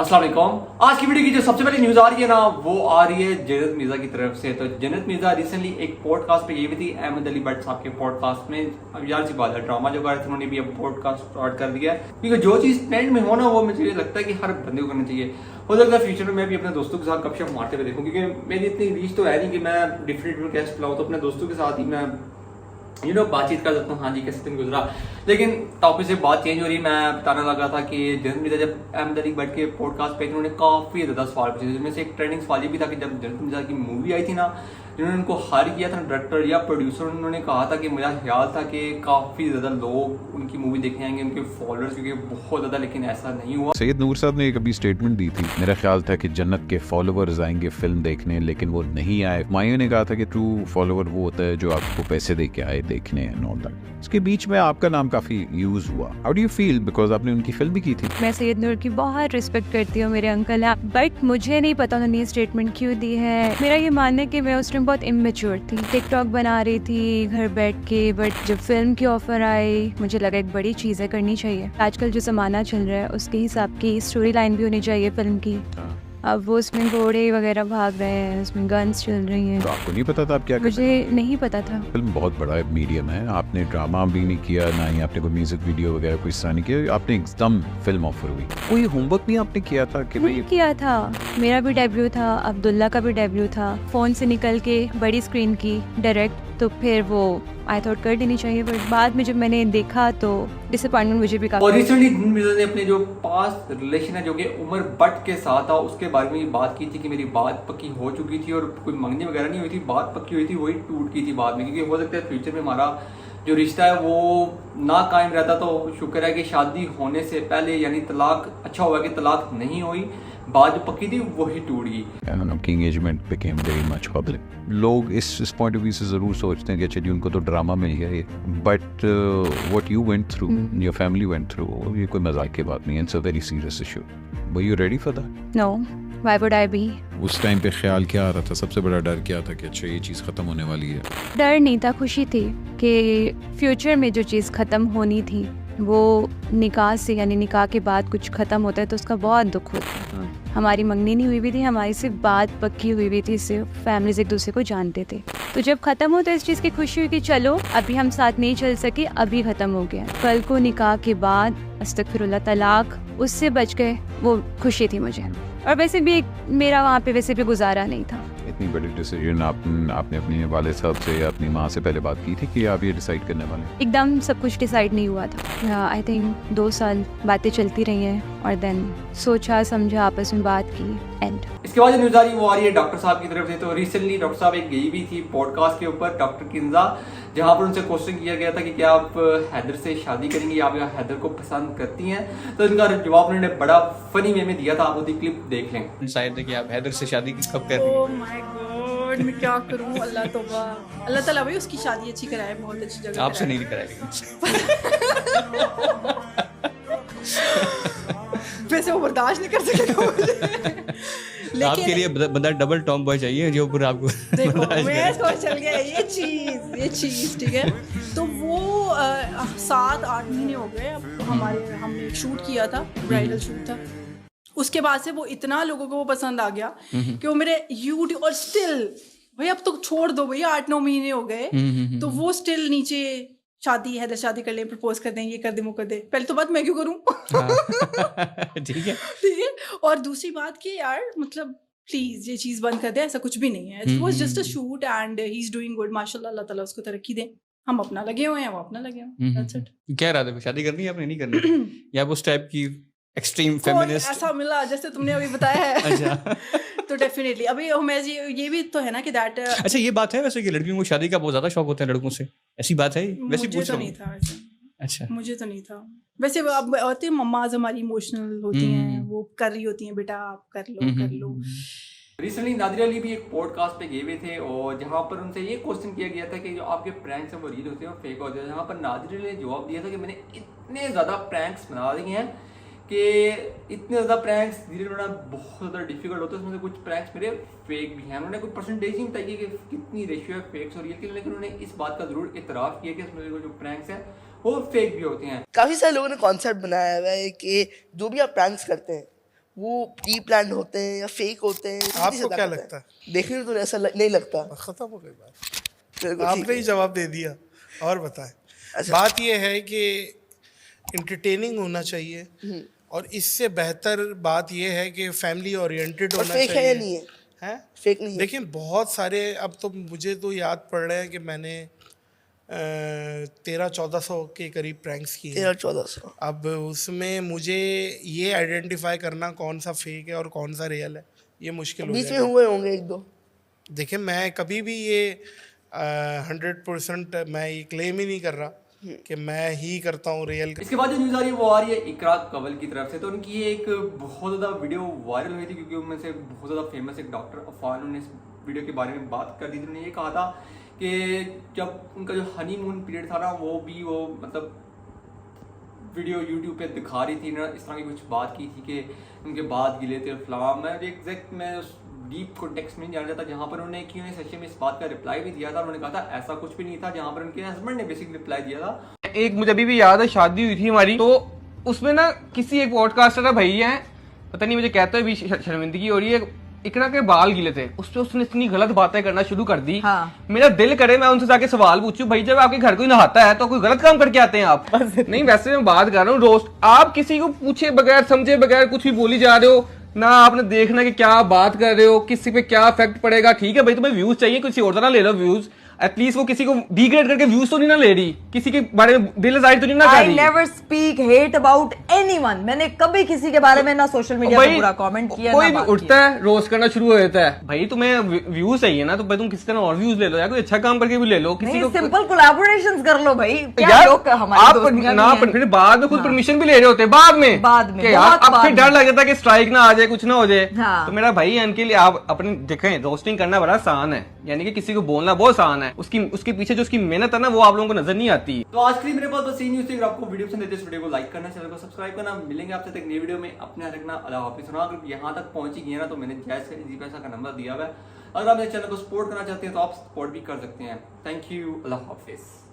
अस्सलाम वालेकुम। आज की वीडियो की जो सबसे पहली न्यूज आ रही है ना, वो आ रही है जन्नत मिर्जा की तरफ से। तो जन्नत मिर्जा रिसेंटली एक पॉडकास्ट पे गई हुई थी अहमद अली भट्ट साहब के पॉडकास्ट में। अब यार सी बात है, ड्रामा जो कर रहे थे उन्होंने भी अब पॉडकास्ट स्टार्ट कर दिया है, क्योंकि जो चीज ट्रेंड में हो ना, वो मुझे लगता है कि हर बंदे को करनी चाहिए। हो सकता है फ्यूचर में मैं भी अपने दोस्तों के साथ गपशप मारते हुए देखूं, क्योंकि मेरी इतनी रीच तो है नहीं कि मैं डिफरेंट गेस्ट लाऊं, तो अपने दोस्तों के साथ ही मैं बातचीत कर सकता हूँ। हाँ जी, कैसे दिन गुजरा। लेकिन टॉपिक से बात चेंज हो रही है। मैं बताने लगा था कि जन्नत मिर्जा जब अहमद अली भट्ट के पॉडकास्ट पे उन्होंने काफ़ी ज़्यादा सवाल पूछे, जिनमें से एक ट्रेंडिंग सवाल ये भी था कि जब जन्नत मिर्जा की मूवी आई थी ना, जिन्होंने उनको हायर किया था डायरेक्टर या प्रोड्यूसर, उन्होंने कहा था कि मेरा ख्याल था कि काफ़ी ज़्यादा लोग उनकी मूवी देखने आएंगे, उनके फॉलोअर्स, क्योंकि बहुत ज़्यादा, लेकिन ऐसा नहीं हुआ। सैयद नूर साहब ने एक अभी स्टेटमेंट दी थी, मेरा ख्याल था कि जन्नत के फॉलोअर्स आएंगे फिल्म देखने, लेकिन वो नहीं आए। मायूं ने कहा था कि ट्रू फॉलोअर वो होता है जो आपको पैसे दे के आए देखने एंड ऑल दैट। इसके बीच में आपका नाम काफी यूज हुआ। How do you feel, because आपने उनकी फिल्म भी की थी। मैं सैयद नूर की बहुत रिस्पेक्ट करती हूँ, मेरे अंकल हैं, बट मुझे नहीं पता उन्होंने ये स्टेटमेंट क्यों दी है। मेरा ये मानना है कि मैं उस टाइम बहुत इमेच्योर थी, टिकटॉक बना रही थी घर बैठ के, बट जब फिल्म की ऑफर आई मुझे लगा एक बड़ी चीज़ है, करनी चाहिए। आजकल जो ज़माना चल रहा है उसके हिसाब की स्टोरी लाइन भी होनी चाहिए फिल्म की। अब वो उसमें घोड़े वगैरह भाग रहे हैं, उसमें गन्स चल रही हैं। तो आपको नहीं पता था आप क्या कर मुझे नहीं पता था। फिल्म बहुत बड़ा मीडियम है, आपने ड्रामा भी नहीं किया, ना ही आपने कोई म्यूजिक वीडियो वगैरह कोई हिस्सा नहीं किया, आपने एकदम फिल्म ऑफर हुई। कोई होमवर्क नहीं आपने किया था कि नहीं किया था। मेरा भी डेब्यू था, अब्दुल्ला का भी डेब्यू था, फोन से निकल के बड़ी स्क्रीन की डायरेक्ट, तो फिर वो आई थॉट कर देनी चाहिए, बट बाद में जब मैंने देखा तो डिसअपॉइंटमेंट मुझे भी और काफी। रिसेंटली जन्नत मिर्जा ने अपने जो पास्ट रिलेशन है जो कि उमर भट्ट के साथ था, उसके बारे में ये बात की थी कि मेरी बात पक्की हो चुकी थी और कोई मंगनी वगैरह नहीं हुई थी, बात पक्की हुई थी, वही टूट गई थी बाद में। क्योंकि हो सकता है फ्यूचर में हमारा जो रिश्ता है वो ना कायम रहता, तो शुक्र है कि शादी होने से पहले, यानी तलाक, अच्छा हुआ कि तलाक नहीं हुई, बात जो पक्की थी वही टूट गई। की engagement became very much public. लोग इस पॉइंट ऑफ व्यू से जरूर सोचते हैं कि चलिए उनको तो ड्रामा मिल गया ये, but what you went through, your family went through, ये कोई मजाक की बात नहीं है, it's a very serious issue. Were you ready for that? No, why would I be? उस टाइम पे ख्याल क्या आ रहा था, सबसे बड़ा डर क्या था कि अच्छा ये चीज़ ख़त्म होने वाली है? डर नहीं था, खुशी थी कि फ्यूचर में जो चीज़ ख़त्म होनी थी वो निकाह से, यानी निकाह के बाद कुछ ख़त्म होता है तो उसका बहुत दुख होता है। हमारी मंगनी नहीं हुई भी थी, हमारी सिर्फ बात पक्की हुई भी थी, सिर्फ फैमिलीज एक दूसरे को जानते थे। तो जब ख़त्म हो तो इस चीज़ की खुशी हुई कि चलो अभी हम साथ नहीं चल सके, अभी ख़त्म हो गया। कल को निकाह के बाद अस्तगफिरुल्लाह तलाक, उससे बच गए, वो खुशी थी मुझे। और वैसे भी मेरा वहाँ पे वैसे भी गुजारा नहीं था। इतनी बड़ी डिसीजन आपने अपने वाले साहब से या अपनी माँ से पहले बात की थी कि आप ये डिसाइड करने वाले हैं? एकदम सब कुछ डिसाइड नहीं हुआ था। आई थिंक 2 साल बातें चलती रही हैं और देन सोचा समझा, आपस में बात की, एंड इसके बाद जो न्यूज आ रही है वो आ रही है डॉक्टर साहब की तरफ से। तो रिसेंटली डॉक्टर साहब एक गई भी थी पॉडकास्ट के ऊपर, डॉक्टर किंजा, जहां पर उनसे क्वेश्चन किया गया था कि क्या आप हैदर से शादी करेंगी, आप या हैदर को पसंद करती हैं। तो इनका जवाब उन्होंने बड़ा फनी वे में दिया था, आप वो क्लिप देख लें। शायद है कि आप हैदर से शादी कब कर रही हैं? ओह माय गॉड, मैं क्या करूं। अल्लाह तौबा, अल्लाह ताला भाई उसकी शादी अच्छी कराए, बहुत अच्छी जगह आपसे कराए। नहीं कराएगी। वैसे वो बर्दाश्त नहीं कर सकेगा मुझे। आपके लिए बंदा डबल टॉम बॉय चाहिए जो पूरा आपको देखो बर्दाश्त मैं करे। सोच चल गया ये चीज़ ठीक है। तो वो 7-8 महीने हो गए अब हमने एक शूट किया था, ब्राइडल शूट था। उसके बाद से वो इतना लोगों को वो पसंद आ गया कि वो मेरे यूट्यूब, और स्टिल भाई अब तो छोड़ दो भैया, 8-9 महीने हो गए, तो वो स्टिल नीचे शादी, हैदर शादी कर ले, प्रपोज कर दें, ये कर दे, वो कर दे। पहले तो बात मैं क्यों करूं? ठीक है। ठीक है। और दूसरी बात कि यार मतलब प्लीज ये चीज बंद कर दे, ऐसा कुछ भी नहीं है। It was just a shoot and he is doing good, माशाल्लाह, अल्लाह ताला उसको तरक्की दे। हम अपना लगे हुए हैं, वो अपना लगे हुए हैं, दैट्स इट। क्या इरादे पे शादी करनी है आपने, नहीं करनी? या उस टाइप की एक्सट्रीम कोई फेमिनिस्ट? ऐसा मिला जैसे तुमने अभी बताया है। अच्छा। तो डेफिनेटली अभी उमेश जी, ये भी तो है ना कि दैट अच्छा, ये बात है वैसे कि लड़कियों को शादी का बहुत ज्यादा शौक होता है लड़कों से, ऐसी बात है? वैसे मुझे पूछ तो रहा नहीं हूँ। था वैसे। अच्छा, मुझे तो नहीं था वैसे। अब होते हैं मम्माज हमारी इमोशनल होती हैं, वो कर रही होती हैं, बेटा आप कर लो। रिसेंटली नादिर अली भी एक पॉडकास्ट पे गए हुए थे और जहाँ पर उनसे ये क्वेश्चन किया गया था कि जो आपके प्रैंक्स हैं वो रियल होते हैं और फेक होते हैं। जहाँ पर नादिर अली ने जवाब दिया था कि मैंने इतने ज़्यादा प्रैंक्स बना दिए हैं कि इतने ज़्यादा प्रैंक्स धीरे बनाना बहुत ज़्यादा डिफिकल्ट होता है। उसमें से कुछ प्रैंक्स मेरे फेक भी हैं। उन्होंने कोई परसेंटेज नहीं बताई कि कितनी रेशियो है फेक्स और रियल की, लेकिन उन्होंने इस बात का ज़रूर इतराफ़ किया कि इसमें जो प्रैंक्स हैं वो फेक भी होते हैं। काफ़ी सारे लोगों ने कॉन्सेप्ट बनाया हुआ है कि जो भी आप प्रैंक्स करते हैं वो प्री प्लान होते हैं या फेक होते हैं? आपको क्या लगता है? देखने में तो ऐसा नहीं लगता। खत्म हो गई बात, बिल्कुल ठीक आपने ही है। जवाब दे दिया। और बताएं, अच्छा। बात ये है कि इंटरटेनिंग होना चाहिए और इससे बेहतर बात ये है कि फैमिली ओरिएंटेड और होना फेक है या चाहिए। नहीं है? हैं? फेक नहीं है। देखिए बहुत सारे, अब तो मुझे तो याद पड़ रहे हैं कि मैंने 1300-1400 के करीब प्रैंक्स किए हैं। 1300-1400। अब उसमें मुझे ये आइडेंटिफाई करना कौन सा फेक है और कौन सा रियल है, ये मुश्किल हो बीच में जाएगा। हुए होंगे 1-2। देखिए मैं कभी भी ये 100% मैं ये क्लेम ही नहीं कर रहा कि मैं ही करता हूँ रियल। इसके बाद जो न्यूज़ आ रही है वो आ रही है इकरा कंवल की तरफ से। तो उनकी ये एक बहुत ज़्यादा वीडियो वायरल हुई थी क्योंकि उनमें से बहुत ज़्यादा फेमस एक डॉक्टर अफान, उन्होंने इस वीडियो के बारे में बात कर दी थी। उन्होंने ये कहा था कि जब उनका जो हनीमून पीरियड था ना, वो मतलब वीडियो यूट्यूब पे दिखा रही थी ना, इस तरह की कुछ बात की थी कि उनके बाद गिले थे फ्लाम। मैं एग्जैक्ट मैं उस डीप कॉन्टेक्स्ट में नहीं जाना चाहता, जहाँ पर उन्होंने Q&A सेशन में इस बात का रिप्लाई भी दिया था। उन्होंने कहा था ऐसा कुछ भी नहीं था, जहाँ पर उनके हस्बैंड ने बेसिक रिप्लाई दिया था। एक मुझे अभी भी याद है, शादी हुई थी हमारी, तो उसमें ना किसी एक पॉडकास्टर भैया हैं, पता नहीं मुझे कहते हुए भी शर्मिंदगी हो रही है, इकरा के बाल गीले थे, उस पर उसने इतनी गलत बातें करना शुरू कर दी। हाँ। मेरा दिल करे मैं उनसे जाके सवाल पूछूं, भाई जब आपके घर कोई नहाता है तो कोई गलत काम करके आते हैं आप? नहीं, वैसे मैं बात कर रहा हूँ रोस्ट। आप किसी को पूछे बगैर समझे बगैर कुछ भी बोली जा रहे हो ना, आपने देखना कि क्या आप बात कर रहे हो, किसी पे क्या इफेक्ट पड़ेगा। ठीक है भाई, तुम्हें व्यूज चाहिए, किसी और तरह ले लो व्यूज, एटलीस्ट वो किसी को डिग्रेड करके व्यूज तो नहीं ना ले रही, किसी के बारे में दिल जाहिर तो नहीं ना कर आई रही। Never speak hate about anyone. मैंने कभी किसी के बारे में ना सोशल मीडिया पे बुरा कमेंट किया, कोई ना भी बात उठता है रोस्ट करना शुरू हो जाता है। भाई तुम्हें व्यूज चाहिए ना, तो भाई तुम किसी तरह और व्यूज ले लो या कोई अच्छा काम करके भी ले लो। किसी नहीं, को सिंपल कोलैबोरेशंस कर लो भाई। क्या यार लोग हमारे आप दोस्तियां ना भी हैं। फिर बाद में खुद हाँ। परमिशन भी ले रहे होते हैं बाद में कि यार बहुत अब बाद फिर डर में। लग जाता है कि स्ट्राइक ना आ जाए, कुछ ना हो जाए। हाँ। तो मेरा भाई इनके लिए आप अपनी देखें, रोस्टिंग करना बड़ा आसान है, यानी कि किसी को बोलना बहुत आसान है, उसके पीछे जो उसकी मेहनत है ना वो आप लोगों को नजर नहीं आती। तो आज के लिए मेरे पास बस यही न्यूज़ थी। अगर आपको वीडियो पसंद है तो इस वीडियो को लाइक करना, चैनल को सब्सक्राइब करना। मिलेंगे आपसे तक नई वीडियो में, अपने ध्यान रखना, अल्लाह हाफिज़। अगर यहाँ तक पहुंची गई है ना, तो मैंने जैज का इजी पैसा का नंबर दिया हुआ है, अगर आप मेरे चैनल को सपोर्ट करना चाहते हैं तो आप सपोर्ट भी कर सकते हैं। थैंक यू, अल्लाह हाफिज़।